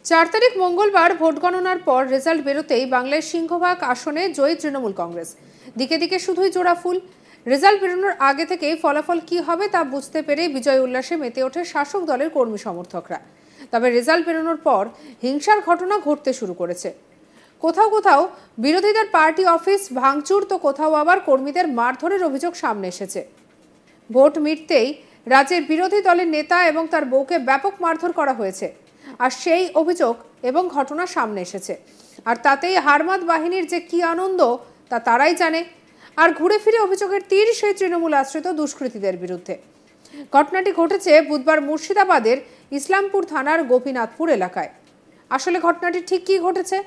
4 তারিখ মঙ্গলবার ভোট গণনার পর রেজাল্ট বেরোতেই বাংলার সিংহভাগ আসনে জয়ী তৃণমূল কংগ্রেস। দিকে দিকে শুধুই জোড়া ফুল। রেজাল্ট বেরোনোর আগে থেকেই ফলাফল কি হবে তা বুঝতে পেরে বিজয় উল্লাসে মেতে ওঠে শাসক দলের কর্মী সমর্থকরা। তবে রেজাল্ট বেরোনোর পর হিংসার ঘটনা ঘটতে শুরু করেছে। কোথাও কোথাও বিরোধীদের পার্টি অফিস ভাঙচুর, তো কোথাও আবার কর্মীদের মারধরের অভিযোগ সামনে এসেছে। ভোট মিটতেই রাজ্যের বিরোধী দলের নেতা এবং তার বউকে ব্যাপক মারধর করা হয়েছে। আর সেই অভিযোগ এবং ঘটনা সামনে এসেছে। আর তাতেই হারমাদ বাহিনীর যে কি আনন্দ তা তারাই জানে। আর ঘুরে ফিরে অভিযোগের তীর সেই তৃণমূল আশ্রিত দুষ্কৃতীদের বিরুদ্ধে। ঘটনাটি ঘটেছে বুধবার মুর্শিদাবাদের ইসলামপুর থানার গোপীনাথপুর এলাকায়। আসলে ঘটনাটি ঠিক কি ঘটেছে?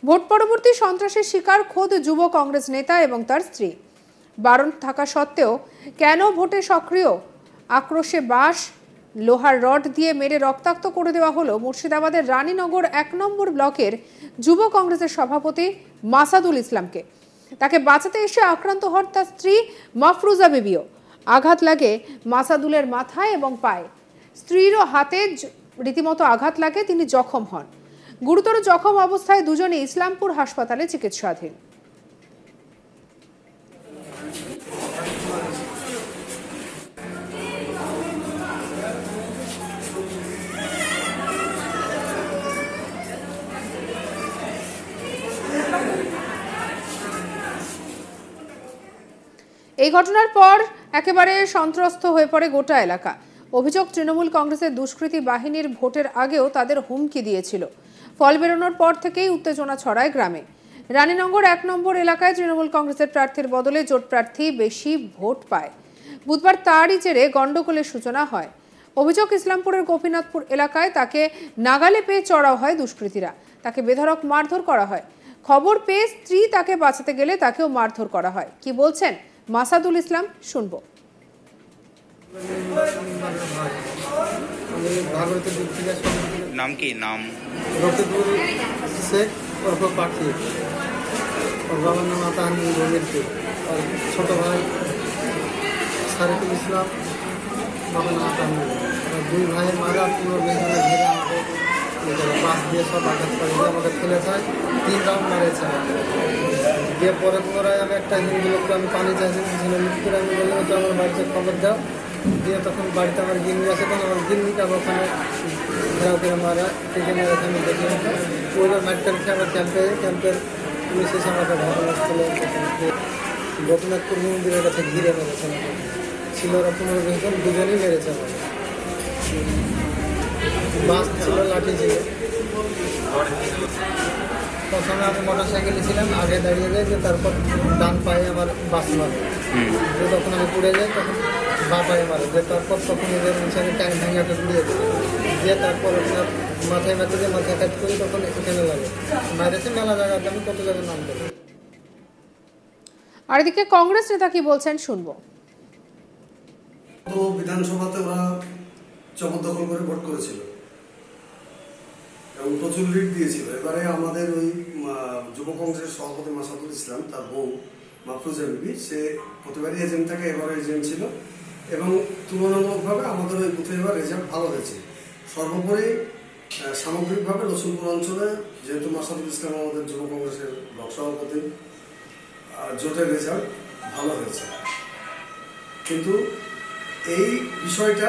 ভোট পরবর্তী সন্ত্রাসের শিকার খোদ যুব কংগ্রেস নেতা এবং তার স্ত্রী। বারণ থাকা সত্ত্বেও কেন ভোটে সক্রিয়? আক্রোশে বাঁশ, লোহার রড দিয়ে মেরে রক্তাক্ত করে দেওয়া হলো মুর্শিদাবাদের রানীনগর 1 নম্বর ব্লকের যুব কংগ্রেসের সভাপতি মাসাদুল ইসলামকে। তাকে বাঁচাতে এসে আক্রান্ত হন তার স্ত্রী মাফরুজা বিবিও। আঘাত লাগে মাসাদুলের মাথায় এবং পায়ে। স্ত্রীরও হাতে রীতিমতো আঘাত লাগে, তিনি জখম হন। গুরুতর জখম অবস্থায় দুজনে ইসলামপুর হাসপাতালে চিকিৎসাধীন। এই ঘটনার পর একেবারে সন্ত্রস্ত হয়ে পড়ে গোটা এলাকা। অভিযোগ, তৃণমূল কংগ্রেসের দুষ্কৃতী বাহিনীর ভোটের আগেও তাদের হুমকি দিয়েছিল। ফল বেরোনোর পর থেকেই উত্তেজনা ছড়ায় গ্রামে। রানীনগর 1 নম্বর এলাকায় তৃণমূল কংগ্রেসের প্রার্থীর বদলে জোট প্রার্থী বেশি ভোট পায়। বুধবার তারই জেরে গন্ডগোলের সূচনা হয়। অভিযোগ, ইসলামপুরের গোপীনাথপুর এলাকায় তাকে নাগালে পেয়ে চড়াও হয় দুষ্কৃতীরা। তাকে বেধড়ক মারধর করা হয়। খবর পেয়ে স্ত্রী তাকে বাঁচাতে গেলে তাকেও মারধর করা হয়। কি বলছেন মাসাদুল ইসলাম, শুনবো। নাম কি? নাম রফিকুল শেখ ওরফ পাখি, ওর বাবার নাম আতাহানি রঙিরপুর, আর ছোটো ভাই সারিকুল ইসলাম, বাবার নাম আতাহানি। দুই ভাইয়ের মারা পুরো বেঙ্গলে ঘিরে আমাকে বাস দিয়ে সব আঘাত করে দিয়ে আমাকে ফেলে যায়। 3 রাউন্ড মারেছে দিয়ে পরে পুনরায় আমি একটা হিন্দু লোককে আমি পানি চাইছি, করে আমি বললাম তো আমার বাড়িতে খবর দাও। দিয়ে তখন বাড়িতে আমার গিন্নি আছে, তখন আমার গিন্নিটা ওখানে ঘেরাও করে মারা থেকে মেরে এখানে দেখে ওইটা মেডিকেল খেয়ে আমার ক্যাম্পের পুলিশ এসে আমাকে ঘটনাস্থলে গোপীনাথপুর মন্দিরের কাছে ঘিরে মেরেছে। ছিল ওরা 15-20 জন, দুজনেই মেরেছে আমাকে। বাস ছিল, লাঠি ছিল। প্রথমে আমি মোটরসাইকেলে ছিলাম, আগে দাঁড়িয়ে যাই, যে তারপর ডান পায়ে আমার বাস মারে। যখন আমি পড়ে যাই তখন বা পায়ে মারে, যে তারপর তখন এদের অনুসারে ট্যাঙ্ক ভেঙে ঘুরিয়ে দেবে, দিয়ে তারপর আপনার মাথায় মাথে দিয়ে মাথায় কাজ করি, তখন এখানে লাগে মারেছে মেলা জায়গাতে, আমি কত জায়গায় নাম করি। আর এদিকে কংগ্রেস নেতা কি বলছেন, শুনবো। তো বিধানসভাতে ওরা জবরদখল করে ভোট করেছিল এবং প্রচুর লিড দিয়েছিল। এবারে আমাদের ওই যুব কংগ্রেসের সভাপতি মাসাদুল ইসলাম, তার বউ মাফরুজা বিবি, সে প্রতিবারই এজেন্ট থাকে, এবারও এজেন্ট ছিল এবং তুলনামূলকভাবে আমাদের ওই বুথে এবার রেজাল্ট ভালো হয়েছে। সর্বোপরি সামগ্রিকভাবে রসুলপুর অঞ্চলে যেহেতু মাসাদুল ইসলাম আমাদের যুব কংগ্রেসের ব্লক সভাপতি, জোটের রেজাল্ট ভালো হয়েছে। কিন্তু এই বিষয়টা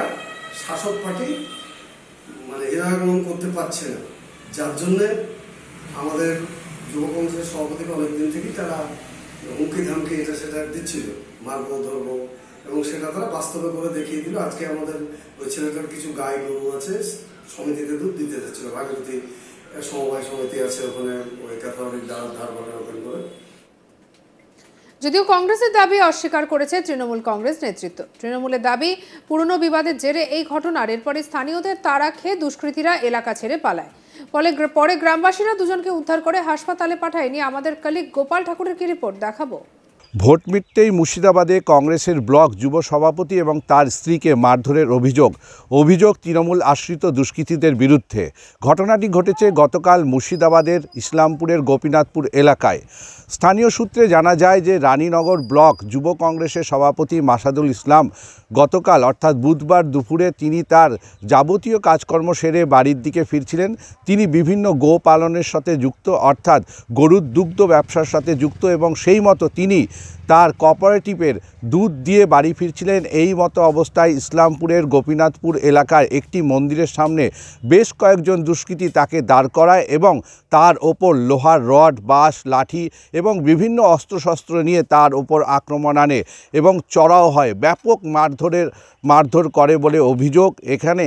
শাসক পার্টি হৃদয়ঙ্গম করতে পারছে না, যার জন্যে আমাদের যুব কংগ্রেসের সভাপতিকে অনেকদিন থেকেই তারা হুমকি ধামকি এটা সেটা দিচ্ছিল, মারবো ধরবো, এবং সেটা তারা বাস্তবে করে দেখিয়ে দিল। আজকে আমাদের ওই ছেলেটার কিছু গাই গরু আছে, সমিতিতে দুধ দিতে যাচ্ছিল, ভাগীরথী সমবায় সমিতি আছে ওখানে, ওই ক্যাথলিক ধার বাগান ওপেন করে। যদিও কংগ্রেসের দাবি অস্বীকার করেছে তৃণমূল কংগ্রেস নেতৃত্ব। তৃণমূলের দাবি, পুরনো বিবাদের জেরে এই ঘটনার এরপরে স্থানীয়দের তাড়া খেয়ে দুষ্কৃতীরা এলাকা ছেড়ে পালায়। ফলে পরে গ্রামবাসীরা দুজনকে উদ্ধার করে হাসপাতালে পাঠায়। নিয়ে আমাদের কলিগ গোপাল ঠাকুরের কি রিপোর্ট, দেখাবো। ভোট মিটতেই মুর্শিদাবাদে কংগ্রেসের ব্লক যুব সভাপতি এবং তার স্ত্রীকে মারধরের অভিযোগ তৃণমূল আশ্রিত দুষ্কৃতীদের বিরুদ্ধে। ঘটনাটি ঘটেছে গতকাল মুর্শিদাবাদের ইসলামপুরের গোপীনাথপুর এলাকায়। স্থানীয় সূত্রে জানা যায় যে রানীনগর ব্লক যুব কংগ্রেসের সভাপতি মাসাদুল ইসলাম গতকাল অর্থাৎ বুধবার দুপুরে তিনি তার যাবতীয় কাজকর্ম সেরে বাড়ির দিকে ফিরছিলেন। তিনি বিভিন্ন গো পালনের সাথে যুক্ত, অর্থাৎ গরুর দুগ্ধ ব্যবসার সাথে যুক্ত, এবং সেই মতো তিনি তার কোঅপারেটিভের দুধ দিয়ে বাড়ি ফিরছিলেন। এই মতো অবস্থায় ইসলামপুরের গোপীনাথপুর এলাকার একটি মন্দিরের সামনে বেশ কয়েকজন দুষ্কৃতী তাকে দাঁড় করায় এবং তার ওপর লোহার রড, বাঁশ, লাঠি এবং বিভিন্ন অস্ত্রশস্ত্র নিয়ে তার ওপর আক্রমণ আনে এবং চড়াও হয়। ব্যাপক মারধর করে বলে অভিযোগ। এখানে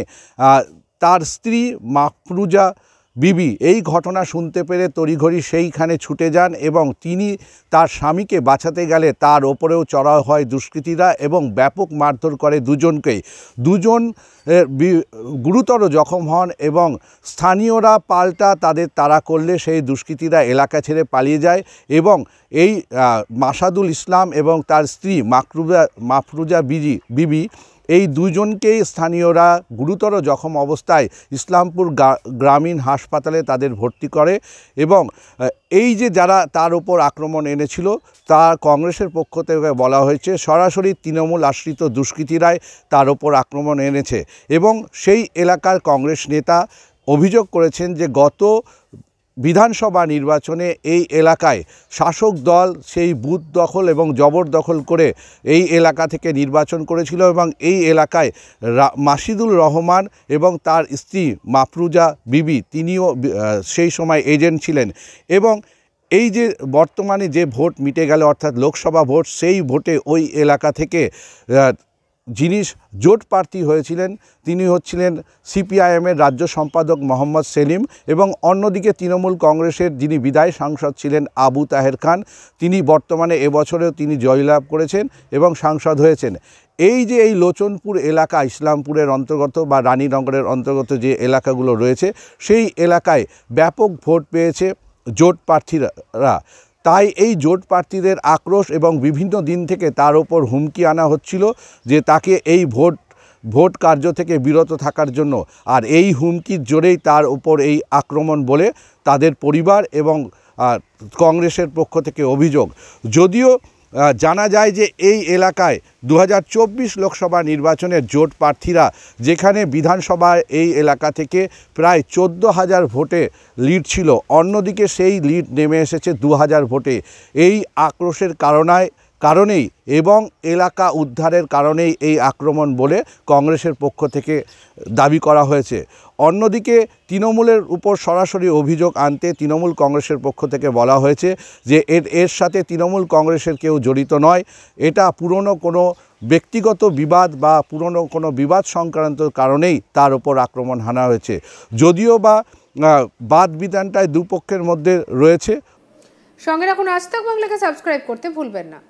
তার স্ত্রী মাফরুজা বিবি এই ঘটনা শুনতে পেরে তড়িঘড়ি সেইখানে ছুটে যান এবং তিনি তার স্বামীকে বাঁচাতে গেলে তার ওপরেও চড়াও হয় দুষ্কৃতীরা এবং ব্যাপক মারধর করে দুজনকেই। দুজন গুরুতর জখম হন এবং স্থানীয়রা পাল্টা তাদের তাড়া করলে সেই দুষ্কৃতীরা এলাকা ছেড়ে পালিয়ে যায় এবং এই মাসাদুল ইসলাম এবং তার স্ত্রী মাফরুজা বিবি এই দুজনকেই স্থানীয়রা গুরুতর জখম অবস্থায় ইসলামপুর গ্রামীণ হাসপাতালে তাদের ভর্তি করে এবং এই যে যারা তার উপর আক্রমণ এনেছিল তা কংগ্রেসের পক্ষ থেকে বলা হয়েছে সরাসরি তৃণমূল আশ্রিত দুষ্কৃতীরাই তার উপর আক্রমণ এনেছে এবং সেই এলাকার কংগ্রেস নেতা অভিযোগ করেছেন যে গত বিধানসভা নির্বাচনে এই এলাকায় শাসক দল সেই বুথ দখল এবং জবরদখল করে এই এলাকা থেকে নির্বাচন করেছিল এবং এই এলাকায় মাসিদুল রহমান এবং তার স্ত্রী মাফরুজা বিবি তিনিও সেই সময় এজেন্ট ছিলেন এবং এই যে বর্তমানে যে ভোট মিটে গেল অর্থাৎ লোকসভা ভোট, সেই ভোটে ওই এলাকা থেকে যিনি জোট প্রার্থী হয়েছিলেন তিনি হচ্ছিলেন সিপিআইএমের রাজ্য সম্পাদক মোহাম্মদ সেলিম এবং অন্যদিকে তৃণমূল কংগ্রেসের যিনি বিদায়ী সাংসদ ছিলেন আবু তাহের খান, তিনি বর্তমানে এবছরেও তিনি জয়লাভ করেছেন এবং সাংসদ হয়েছেন। এই যে এই লোচনপুর এলাকা ইসলামপুরের অন্তর্গত বা রানীনগরের অন্তর্গত যে এলাকাগুলো রয়েছে সেই এলাকায় ব্যাপক ভোট পেয়েছে জোট প্রার্থীরা। তাই এই জোট প্রার্থীদের আক্রোশ এবং বিভিন্ন দিন থেকে তার ওপর হুমকি আনা হচ্ছিল যে তাকে এই ভোট কার্য থেকে বিরত থাকার জন্য, আর এই হুমকির জোরেই তার ওপর এই আক্রমণ বলে তাদের পরিবার এবং কংগ্রেসের পক্ষ থেকে অভিযোগ। যদিও জানা যায় যে এই এলাকায় 2024 লোকসভা নির্বাচনের জোট প্রার্থীরা যেখানে বিধানসভায় এই এলাকা থেকে প্রায় 14,000 ভোটে লিড ছিল, অন্যদিকে সেই লিড নেমে এসেছে 2,000 ভোটে। এই আক্রোশের কারণেই এবং এলাকা উদ্ধারের কারণেই এই আক্রমণ বলে কংগ্রেসের পক্ষ থেকে দাবি করা হয়েছে। অন্যদিকে তৃণমূলের উপর সরাসরি অভিযোগ আনতে তৃণমূল কংগ্রেসের পক্ষ থেকে বলা হয়েছে যে এর সাথে তৃণমূল কংগ্রেসের কেউ জড়িত নয়, এটা পুরনো কোনো ব্যক্তিগত বিবাদ বা পুরনো কোনো বিবাদ সংক্রান্ত কারণেই তার উপর আক্রমণ হানা হয়েছে। যদিও বা বাদ বিধানটায় দুপক্ষের মধ্যে রয়েছে। সঙ্গে রাখুন আজ তাক বাংলাকে সাবস্ক্রাইব করতে ভুলবেন না।